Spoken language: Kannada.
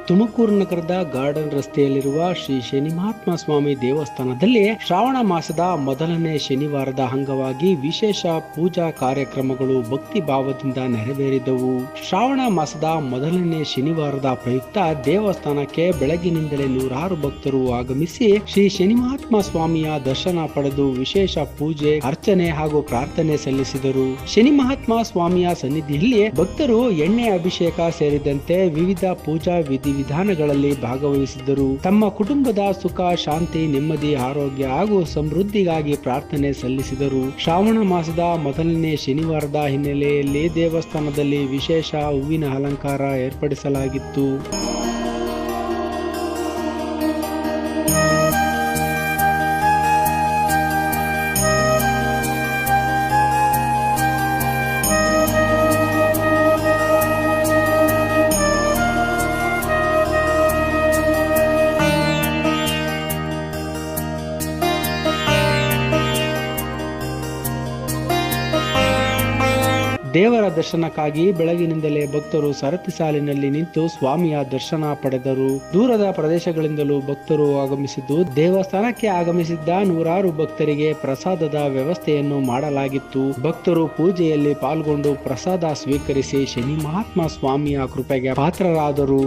ತುಮಕೂರು ನಗರದ ಗಾರ್ಡನ್ ರಸ್ತೆಯಲ್ಲಿರುವ ಶ್ರೀ ಶನಿ ಮಹಾತ್ಮ ಸ್ವಾಮಿ ದೇವಸ್ಥಾನದಲ್ಲಿ ಶ್ರಾವಣ ಮಾಸದ ಮೊದಲನೇ ಶನಿವಾರದ ಅಂಗವಾಗಿ ವಿಶೇಷ ಪೂಜಾ ಕಾರ್ಯಕ್ರಮಗಳು ಭಕ್ತಿ ಭಾವದಿಂದ ನೆರವೇರಿದವು. ಶ್ರಾವಣ ಮಾಸದ ಮೊದಲನೇ ಶನಿವಾರದ ಪ್ರಯುಕ್ತ ದೇವಸ್ಥಾನಕ್ಕೆ ಬೆಳಗಿನಿಂದಲೇ ನೂರಾರು ಭಕ್ತರು ಆಗಮಿಸಿ ಶ್ರೀ ಶನಿ ಮಹಾತ್ಮ ಸ್ವಾಮಿಯ ದರ್ಶನ ಪಡೆದು ವಿಶೇಷ ಪೂಜೆ, ಅರ್ಚನೆ ಹಾಗೂ ಪ್ರಾರ್ಥನೆ ಸಲ್ಲಿಸಿದರು. ಶನಿ ಮಹಾತ್ಮ ಸ್ವಾಮಿಯ ಸನ್ನಿಧಿಯಲ್ಲಿ ಭಕ್ತರು ಎಣ್ಣೆ ಅಭಿಷೇಕ ಸೇರಿದಂತೆ ವಿವಿಧ ಪೂಜಾ ವಿಧಾನಗಳಲ್ಲಿ ಭಾಗವಹಿಸಿದ್ದರು. ತಮ್ಮ ಕುಟುಂಬದ ಸುಖ, ಶಾಂತಿ, ನೆಮ್ಮದಿ, ಆರೋಗ್ಯ ಹಾಗೂ ಸಮೃದ್ಧಿಗಾಗಿ ಪ್ರಾರ್ಥನೆ ಸಲ್ಲಿಸಿದರು. ಶ್ರಾವಣ ಮಾಸದ ಮೊದಲನೇ ಶನಿವಾರದ ಹಿನ್ನೆಲೆಯಲ್ಲಿ ದೇವಸ್ಥಾನದಲ್ಲಿ ವಿಶೇಷ ಹೂವಿನ ಅಲಂಕಾರ ಏರ್ಪಡಿಸಲಾಗಿತ್ತು. ದೇವರ ದರ್ಶನಕ್ಕಾಗಿ ಬೆಳಗಿನಿಂದಲೇ ಭಕ್ತರು ಸರತಿ ಸಾಲಿನಲ್ಲಿ ನಿಂತು ಸ್ವಾಮಿಯ ದರ್ಶನ ಪಡೆದರು. ದೂರದ ಪ್ರದೇಶಗಳಿಂದಲೂ ಭಕ್ತರು ಆಗಮಿಸಿದ್ದು, ದೇವಸ್ಥಾನಕ್ಕೆ ಆಗಮಿಸಿದ್ದ ನೂರಾರು ಭಕ್ತರಿಗೆ ಪ್ರಸಾದದ ವ್ಯವಸ್ಥೆಯನ್ನು ಮಾಡಲಾಗಿತ್ತು. ಭಕ್ತರು ಪೂಜೆಯಲ್ಲಿ ಪಾಲ್ಗೊಂಡು ಪ್ರಸಾದ ಸ್ವೀಕರಿಸಿ ಶನಿ ಮಹಾತ್ಮ ಸ್ವಾಮಿಯ ಕೃಪೆಗೆ ಪಾತ್ರರಾದರು.